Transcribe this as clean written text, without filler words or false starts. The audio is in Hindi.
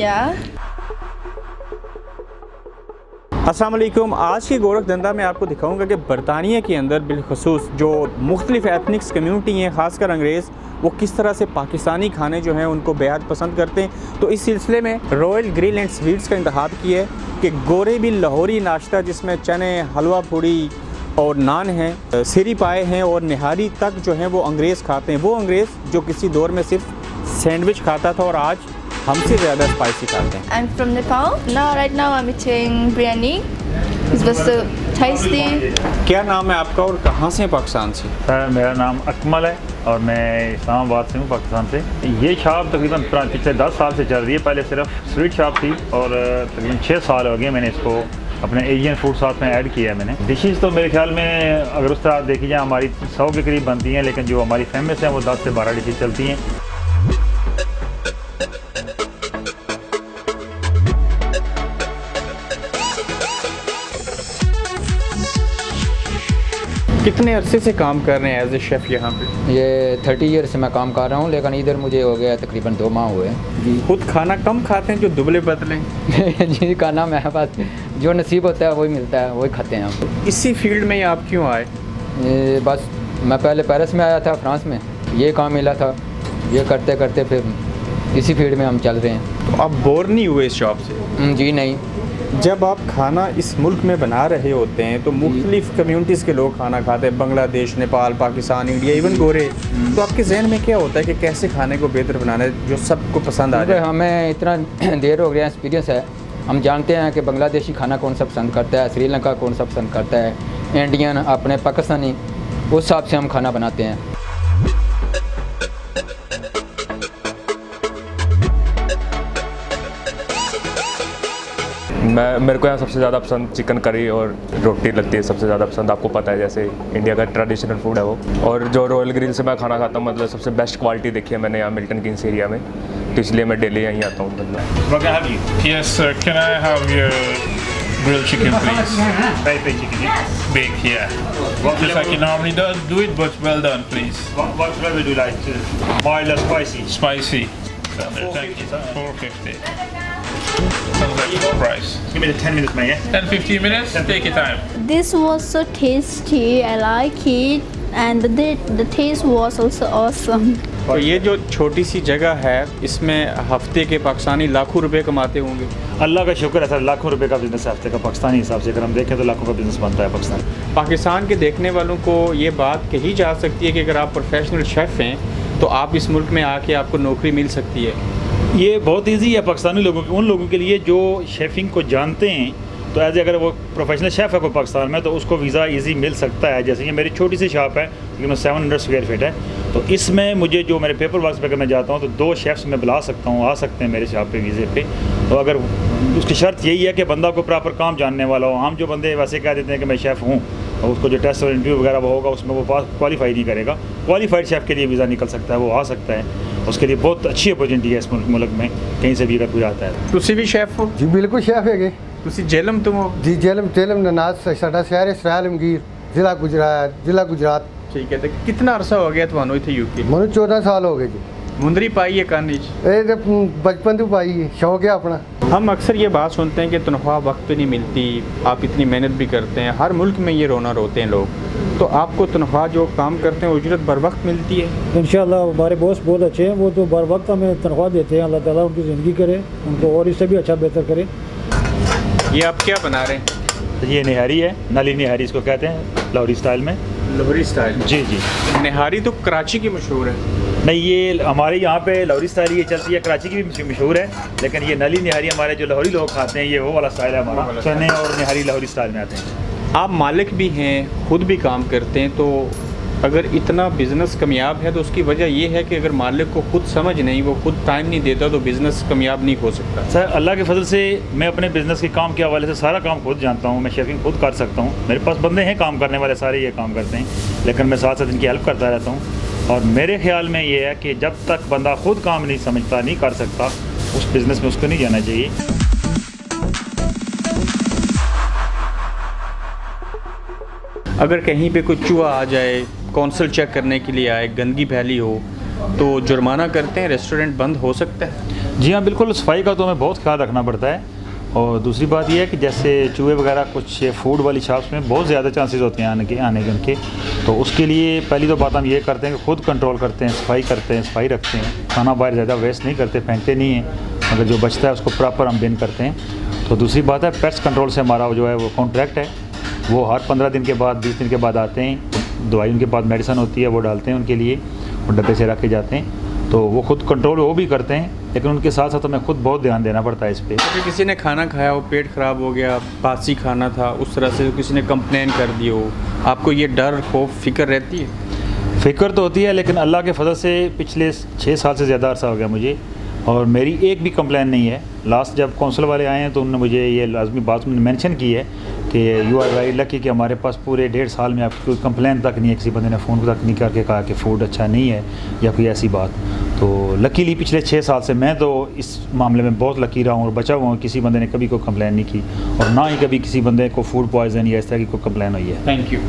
Yeah. अस्सलाम वालेकुम। आज की गोरख धंधा में आपको दिखाऊंगा कि बरतानिया के अंदर बिलखसूस जो मुख्तलिफ एथनिक्स कम्यूनिटी हैं, ख़ासकर अंग्रेज़, वो किस तरह से पाकिस्तानी खाने जो हैं उनको बेहद पसंद करते हैं। तो इस सिलसिले में रॉयल ग्रिल एंड स्वीट्स का इंतखाब किया है कि गोरे भी लाहौरी नाश्ता जिसमें चने, हलवा पूड़ी और नान हैं, सिरी पाए हैं और निहारी तक जो हैं वो अंग्रेज़ खाते हैं। वो अंग्रेज़ जो किसी दौर में सिर्फ सैंडविच खाता था और आज हमसे ज़्यादा स्पाइसी खाते हैं। I'm from Nepal. Right now I'm eating biryani. It was so tasty. क्या नाम है आपका और कहाँ से हैं पाकिस्तान से? सर मेरा नाम अकमल है और मैं इस्लामाबाद से हूँ, पाकिस्तान से। ये शॉप तकरीबन पिछले 10 साल से चल रही है। पहले सिर्फ स्वीट शॉप थी और तकरीबन 6 साल हो गए मैंने इसको अपने एशियन फूड साथ में ऐड किया है मैंने। डिशेज़ तो मेरे ख्याल में अगर उस तरह देखी जाए हमारी 100 के करीब बनती हैं, लेकिन जो हमारी फेमस हैं वो 10 से 12 डिशेज़ चलती हैं। कितने अरसे से काम कर रहे हैं एज ए शेफ़ यहाँ पे? ये 30 ईयर से मैं काम कर रहा हूँ, लेकिन इधर मुझे हो गया तकरीबन 2 माह हुए जी। खुद खाना कम खाते हैं जो दुबले पतले? जी खाना मेरे पास जो नसीब होता है वही मिलता है, वही खाते हैं हम। इसी फील्ड में आप क्यों आए? ये बस मैं पहले पेरिस में आया था, फ्रांस में, ये काम मिला था, ये करते करते फिर इसी फील्ड में हम चल रहे हैं। तो आप बोर नहीं हुए इस जॉब से? जी नहीं। जब आप खाना इस मुल्क में बना रहे होते हैं तो मुख्तलिफ कम्यूनिटीज़ के लोग खाना खाते हैं, बांग्लादेश, नेपाल, पाकिस्तान, इंडिया, इवन गोरे, तो आपके जहन में क्या होता है कि कैसे खाने को बेहतर बनाना है जो सबको पसंद आ जाए? हमें इतना देर हो गया, एक्सपीरियंस है, हम जानते हैं कि बांग्लादेशी खाना कौन सा पसंद करता है, श्रीलंका कौन सा पसंद करता है, इंडियन, अपने पाकिस्तानी, उस हिसाब से हम खाना बनाते हैं। मेरे को यहाँ सबसे ज़्यादा पसंद चिकन करी और रोटी लगती है सबसे ज़्यादा पसंद। आपको पता है जैसे इंडिया का ट्रेडिशनल फूड है वो। और जो रॉयल ग्रिल से मैं खाना खाता हूँ, मतलब सबसे बेस्ट क्वालिटी देखी है मैंने यहाँ मिल्टन किंग्स एरिया में, तो इसलिए मैं डेली यहीं आता हूँ। मतलब Yes, sir. Can I have your grilled chicken, please? Taipei chicken, yeah. Big, yeah. Just like you normally do it, but well done, please. What flavor do you like? Mild or spicy? Spicy. Thank you. 450. Sounds like a good price. Give me the 10 minutes, man, yeah? 10-15 minutes. Take your time. This was so tasty. I like it, and the taste was also awesome. और ये जो छोटी सी जगह है इसमें हफ्ते के पाकिस्तानी लाखों रुपए कमाते होंगे। अल्लाह का शुक्र है सर, लाखों रुपए का बिजनेस है हफ्ते का। पाकिस्तानी हिसाब से अगर हम देखें तो लाखों का बिजनेस बनता है पाकिस्तान। पाकिस्तान के देखने वालों को ये बात कही जा सकती है कि अगर आप प्रोफेशनल शेफ़ हैं तो आप इस मुल्क में आके आपको नौकरी मिल सकती है। ये बहुत इजी है पाकिस्तानी लोगों के, उन लोगों के लिए जो शेफिंग को जानते हैं। तो एज अगर वो प्रोफेशनल शेफ़ है कोई पाकिस्तान में तो उसको वीज़ा इजी मिल सकता है। जैसे ये मेरी छोटी सी शॉप है, तकरीबन 700 स्क्वायर फीट है, तो इसमें मुझे जो मेरे पेपर वर्क पे अगर मैं जाता हूँ तो 2 शेफ़्स मैं बुला सकता हूँ, आ सकते हैं मेरे शॉप पे वीज़े पे। तो अगर उसकी शर्त यही है कि बंदा को प्रॉपर काम जानने वाला हो। हम जो बंदे वैसे कह देते हैं कि मैं शेफ़ हूँ और उसको जो टेस्ट और इंटरव्यू वगैरह वो होगा उसमें वो क्वालिफाई नहीं करेगा। क्वालिफाइड शेफ़ के लिए वीज़ा निकल सकता है, वो आ सकता है। उसके लिए बहुत अच्छी अपॉर्चुनिटी है इस मुल्क में, कहीं से भी अगर कोई आता है। तुसी भी शेफ़ हो? जी बिल्कुल शेफ़ है। तुसी जेलम तुम हो? जी जेलम ननाज साडा शहर है सराय आलमगीर, जिला गुजरात। ठीक है, तो कितना अरसा हो गया ਤੁਹਾਨੂੰ ਇੱਥੇ यूके? ਮੈਨੂੰ 14 साल हो गए जी। मुंदरी पाई है कानी? ये बचपन तो पाई है, शौक है अपना। हम अक्सर ये बात सुनते हैं कि तनख्वाह वक्त पे नहीं मिलती, आप इतनी मेहनत भी करते हैं, हर मुल्क में ये रोना रोते हैं लोग, तो आपको तनख्वाह जो काम करते हैं उजरत बर वक्त मिलती है? इंशाल्लाह हमारे बॉस बहुत अच्छे हैं, वो तो बर वक्त हमें तनख्वाह देते हैं। अल्लाह ताला उनकी ज़िंदगी करे, उनको और इससे भी अच्छा बेहतर करे। ये आप क्या बना रहे हैं? ये निहारी है, नली निहारी इसको कहते हैं, लाहौरी स्टाइल में। लाहौरी स्टाइल? जी जी। निहारी तो कराची की मशहूर है। नहीं, ये हमारे यहाँ पे लाहौरी स्टाइल ये चलती है, कराची की भी मशहूर है, लेकिन ये नली निहारी हमारे जो लाहौरी लोग खाते हैं ये वो वाला स्टाइल है हमारा। चने और निहारी लाहौरी स्टाइल में आते हैं। आप मालिक भी हैं, खुद भी काम करते हैं, तो अगर इतना बिज़नेस कामयाब है तो उसकी वजह ये है कि अगर मालिक को खुद समझ नहीं, वो खुद टाइम नहीं देता तो बिज़नेस कामयाब नहीं हो सकता। सर अल्लाह के फजल से मैं अपने बिज़नेस के काम के हवाले से सारा काम खुद जानता हूँ। मैं शेफिंग खुद कर सकता हूँ, मेरे पास बंदे हैं काम करने वाले, सारे ये काम करते हैं, लेकिन मैं साथ साथ इनकी हेल्प करता रहता हूँ। और मेरे ख्याल में ये है कि जब तक बंदा खुद काम नहीं समझता, नहीं कर सकता, उस बिज़नेस में उसको नहीं जाना चाहिए। अगर कहीं पे कोई चूहा आ जाए, कौंसल चेक करने के लिए आए, गंदगी फैली हो, तो जुर्माना करते हैं, रेस्टोरेंट बंद हो सकता है? जी हाँ, बिल्कुल सफाई का तो हमें बहुत ख्याल रखना पड़ता है। और दूसरी बात यह है कि जैसे चूहे वगैरह कुछ फूड वाली शॉप्स में बहुत ज़्यादा चांसेस होते हैं आने के उनके, तो उसके लिए पहली तो बात हम ये करते हैं कि खुद कंट्रोल करते हैं, सफाई करते हैं, सफाई रखते हैं, खाना बाहर ज़्यादा वेस्ट नहीं करते, फेंकते नहीं हैं, अगर जो बचता है उसको प्रॉपर हम बिन करते हैं। तो दूसरी बात है पेट्स कंट्रोल से हमारा जो है वो कॉन्ट्रैक्ट है, वो हर 15 दिन के बाद 20 दिन के बाद आते हैं, दवाई उनके पास मेडिसिन होती है वो डालते हैं उनके लिए, और डब्बे से रख के जाते हैं। तो वो खुद कंट्रोल वो भी करते हैं, लेकिन उनके साथ साथ हमें खुद बहुत ध्यान देना पड़ता है इस पर। अगर किसी ने खाना खाया हो, पेट ख़राब हो गया, बासी खाना था, उस तरह से किसी ने कंप्लेन कर दी हो, आपको ये डर खौफ फिक्र रहती है? फ़िक्र तो होती है, लेकिन अल्लाह के फजल से पिछले 6 साल से ज़्यादा अरसा हो गया मुझे, और मेरी एक भी कंप्लेन नहीं है। लास्ट जब कौंसिल वाले आए हैं तो उन्होंने मुझे ये लाजमी बात मेंशन की है कि यू आर वेरी लकी कि हमारे पास पूरे 1.5 साल में आपकी कोई कंप्लेन तक नहीं है, किसी बंदे ने फ़ोन तक नहीं करके कहा कि फ़ूड अच्छा नहीं है या कोई ऐसी बात। तो लकीली पिछले 6 साल से मैं तो इस मामले में बहुत लकी रहा हूँ और बचा हुआ हूँ, किसी बंदे ने कभी कोई कंप्लेन नहीं की, और ना ही कभी किसी बंदे को फूड पॉइजन या इस तरह की कोई कंप्लेन हुई है। Thank you.